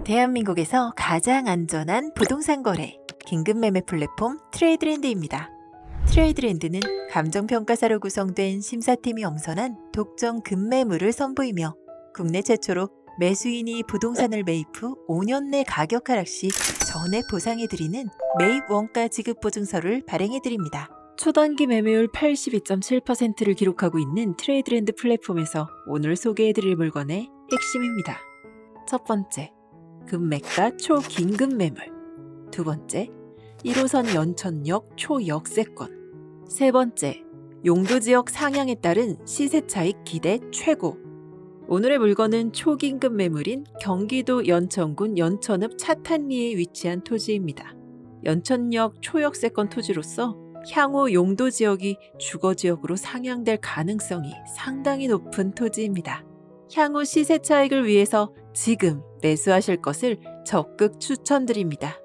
대한민국에서 가장 안전한 부동산 거래, 긴급매매 플랫폼 트레이드랜드입니다. 트레이드랜드는 감정평가사로 구성된 심사팀이 엄선한 독점 급매물을 선보이며 국내 최초로 매수인이 부동산을 매입 후 5년 내 가격 하락 시 전액 보상해드리는 매입 원가 지급 보증서를 발행해드립니다. 초단기 매매율 82.7%를 기록하고 있는 트레이드랜드 플랫폼에서 오늘 소개해드릴 물건의 핵심입니다. 첫 번째, 급매가 초긴급 매물. 두 번째, 1호선 연천역 초역세권. 세 번째, 용도지역 상향에 따른 시세 차익 기대 최고. 오늘의 물건은 초긴급 매물인 경기도 연천군 연천읍 차탄리에 위치한 토지입니다. 연천역 초역세권 토지로서 향후 용도지역이 주거지역으로 상향될 가능성이 상당히 높은 토지입니다. 향후 시세 차익을 위해서 지금 매수하실 것을 적극 추천드립니다.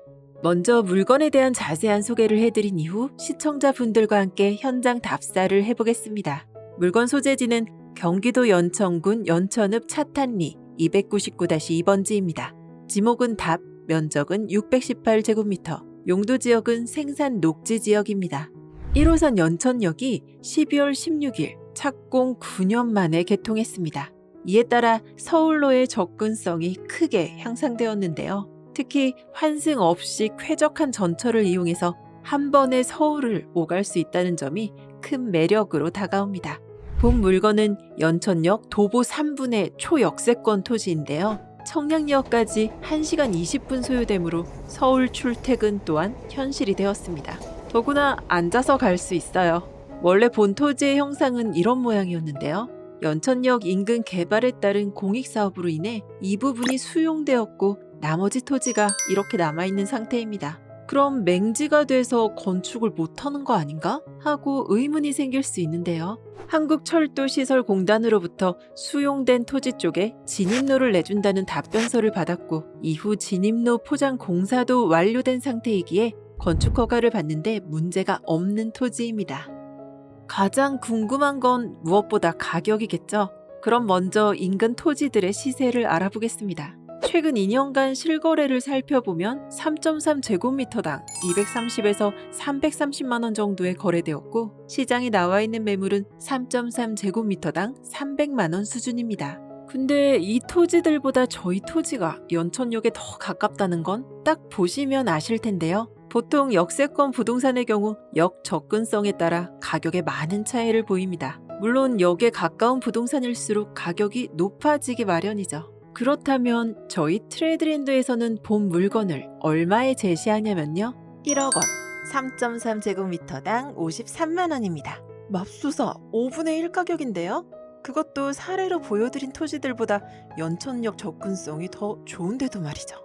먼저 물건에 대한 자세한 소개를 해드린 이후 시청자분들과 함께 현장 답사를 해보겠습니다. 물건 소재지는 경기도 연천군 연천읍 차탄리 299-2번지입니다. 지목은 답, 면적은 618제곱미터, 용도지역은 생산 녹지지역입니다. 1호선 연천역이 12월 16일 착공 9년 만에 개통했습니다. 이에 따라 서울로의 접근성이 크게 향상되었는데요. 특히 환승 없이 쾌적한 전철을 이용해서 한 번에 서울을 오갈 수 있다는 점이 큰 매력으로 다가옵니다. 본 물건은 연천역 도보 3분의 초역세권 토지인데요. 청량리역까지 1시간 20분 소요되므로 서울 출퇴근 또한 현실이 되었습니다. 더구나 앉아서 갈 수 있어요. 원래 본 토지의 형상은 이런 모양이었는데요. 연천역 인근 개발에 따른 공익사업으로 인해 이 부분이 수용되었고 나머지 토지가 이렇게 남아있는 상태입니다. 그럼 맹지가 돼서 건축을 못하는 거 아닌가? 하고 의문이 생길 수 있는데요. 한국철도시설공단으로부터 수용된 토지 쪽에 진입로를 내준다는 답변서를 받았고 이후 진입로 포장 공사도 완료된 상태이기에 건축 허가를 받는데 문제가 없는 토지입니다. 가장 궁금한 건 무엇보다 가격이겠죠? 그럼 먼저 인근 토지들의 시세를 알아보겠습니다. 최근 2년간 실거래를 살펴보면 3.3제곱미터당 230에서 330만 원 정도에 거래되었고 시장에 나와 있는 매물은 3.3제곱미터당 300만 원 수준입니다. 근데 이 토지들보다 저희 토지가 연천역에 더 가깝다는 건 딱 보시면 아실 텐데요. 보통 역세권 부동산의 경우 역 접근성에 따라 가격에 많은 차이를 보입니다. 물론 역에 가까운 부동산일수록 가격이 높아지기 마련이죠. 그렇다면 저희 트레이드랜드에서는 본 물건을 얼마에 제시하냐면요. 1억 원, 3.3제곱미터당 53만 원입니다. 맙소사 5분의 1 가격인데요? 그것도 사례로 보여드린 토지들보다 연천역 접근성이 더 좋은데도 말이죠.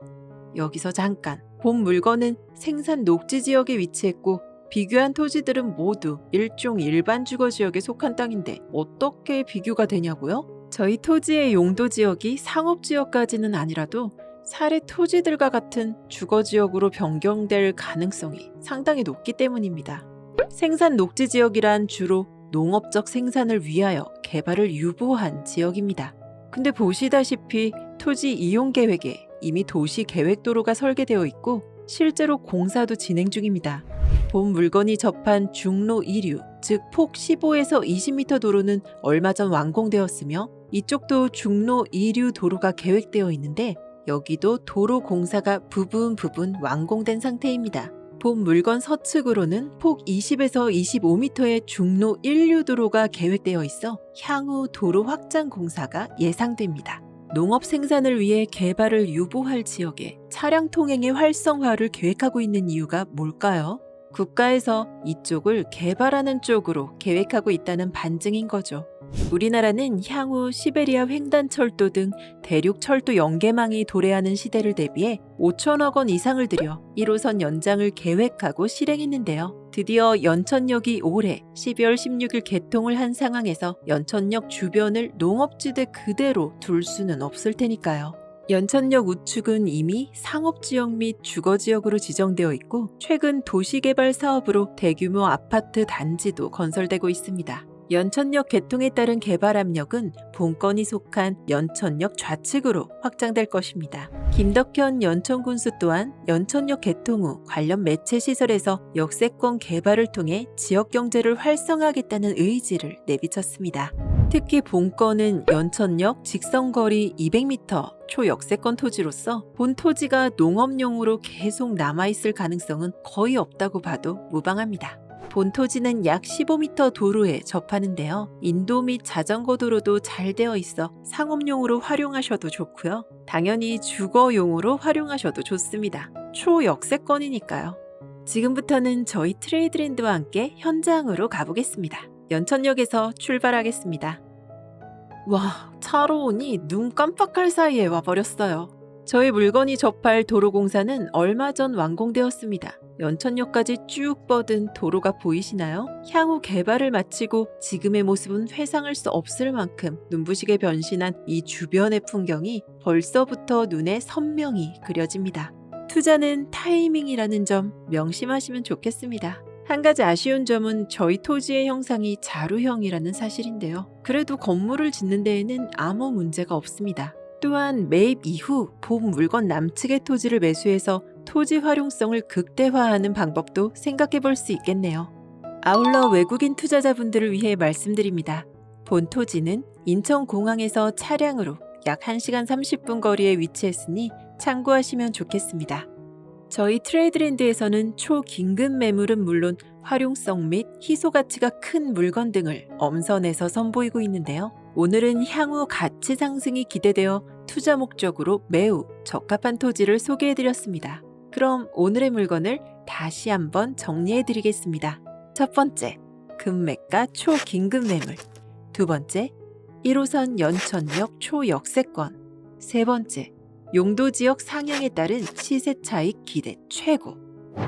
여기서 잠깐, 본 물건은 생산 녹지지역에 위치했고 비교한 토지들은 모두 일종 일반 주거지역에 속한 땅인데 어떻게 비교가 되냐고요? 저희 토지의 용도지역이 상업지역까지는 아니라도 사례 토지들과 같은 주거지역으로 변경될 가능성이 상당히 높기 때문입니다. 생산 녹지지역이란 주로 농업적 생산을 위하여 개발을 유보한 지역입니다. 근데 보시다시피 토지 이용 계획에 이미 도시계획도로가 설계되어 있고 실제로 공사도 진행 중입니다. 본 물건이 접한 중로 2류, 즉 폭 15에서 20m 도로는 얼마 전 완공되었으며 이쪽도 중로 2류 도로가 계획되어 있는데 여기도 도로 공사가 부분 완공된 상태입니다. 본 물건 서측으로는 폭 20에서 25m의 중로 1류 도로가 계획되어 있어 향후 도로 확장 공사가 예상됩니다. 농업 생산을 위해 개발을 유보할 지역에 차량 통행의 활성화를 계획하고 있는 이유가 뭘까요? 국가에서 이쪽을 개발하는 쪽으로 계획하고 있다는 반증인 거죠. 우리나라는 향후 시베리아 횡단철도 등 대륙 철도 연계망이 도래하는 시대를 대비해 5천억 원 이상을 들여 1호선 연장을 계획하고 실행했는데요. 드디어 연천역이 올해 12월 16일 개통을 한 상황에서 연천역 주변을 농업지대 그대로 둘 수는 없을 테니까요. 연천역 우측은 이미 상업지역 및 주거지역으로 지정되어 있고 최근 도시개발 사업으로 대규모 아파트 단지도 건설되고 있습니다. 연천역 개통에 따른 개발 압력은 본건이 속한 연천역 좌측으로 확장될 것입니다. 김덕현 연천군수 또한 연천역 개통 후 관련 매체 시설에서 역세권 개발을 통해 지역 경제를 활성화하겠다는 의지를 내비쳤습니다. 특히 본건은 연천역 직선거리 200m 초역세권 토지로서 본 토지가 농업용으로 계속 남아있을 가능성은 거의 없다고 봐도 무방합니다. 본 토지는 약 15m 도로에 접하는데요. 인도 및 자전거 도로도 잘 되어 있어 상업용으로 활용하셔도 좋고요. 당연히 주거용으로 활용하셔도 좋습니다. 초역세권이니까요. 지금부터는 저희 트레이드랜드와 함께 현장으로 가보겠습니다. 연천역에서 출발하겠습니다. 와, 차로 오니 눈 깜빡할 사이에 와버렸어요. 저희 물건이 접할 도로 공사는 얼마 전 완공되었습니다. 연천역까지 쭉 뻗은 도로가 보이시나요? 향후 개발을 마치고 지금의 모습은 회상할 수 없을 만큼 눈부시게 변신한 이 주변의 풍경이 벌써부터 눈에 선명히 그려집니다. 투자는 타이밍이라는 점 명심하시면 좋겠습니다. 한 가지 아쉬운 점은 저희 토지의 형상이 자루형이라는 사실인데요. 그래도 건물을 짓는 데에는 아무 문제가 없습니다. 또한 매입 이후 본 물건 남측의 토지를 매수해서 토지 활용성을 극대화하는 방법도 생각해 볼 수 있겠네요. 아울러 외국인 투자자분들을 위해 말씀드립니다. 본 토지는 인천공항에서 차량으로 약 1시간 30분 거리에 위치했으니 참고하시면 좋겠습니다. 저희 트레이드랜드에서는 초긴급 매물은 물론 활용성 및 희소 가치가 큰 물건 등을 엄선해서 선보이고 있는데요. 오늘은 향후 가치 상승이 기대되어 투자 목적으로 매우 적합한 토지를 소개해드렸습니다. 그럼 오늘의 물건을 다시 한번 정리해드리겠습니다. 첫 번째, 금매가 초긴급 매물. 두 번째, 1호선 연천역 초역세권. 세 번째, 용도 지역 상향에 따른 시세 차익 기대 최고.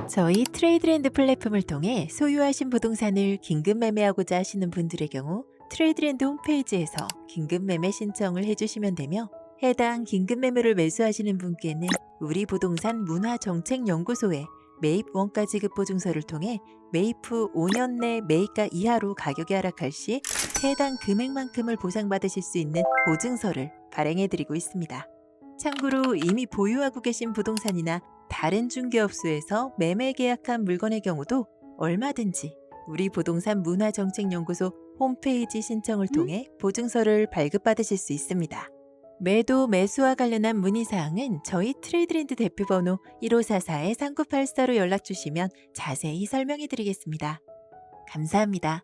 저희 트레이드랜드 플랫폼을 통해 소유하신 부동산을 긴급 매매하고자 하시는 분들의 경우 트레이드랜드 홈페이지에서 긴급 매매 신청을 해주시면 되며, 해당 긴급 매매를 매수하시는 분께는 우리 부동산 문화정책연구소에 매입 원가 지급 보증서를 통해 매입 후 5년 내 매입가 이하로 가격이 하락할 시 해당 금액만큼을 보상받으실 수 있는 보증서를 발행해드리고 있습니다. 참고로 이미 보유하고 계신 부동산이나 다른 중개업소에서 매매 계약한 물건의 경우도 얼마든지 우리 부동산 문화정책연구소 홈페이지 신청을 통해 보증서를 발급받으실 수 있습니다. 매도 매수와 관련한 문의사항은 저희 트레이드랜드 대표번호 1544-3984로 연락주시면 자세히 설명해 드리겠습니다. 감사합니다.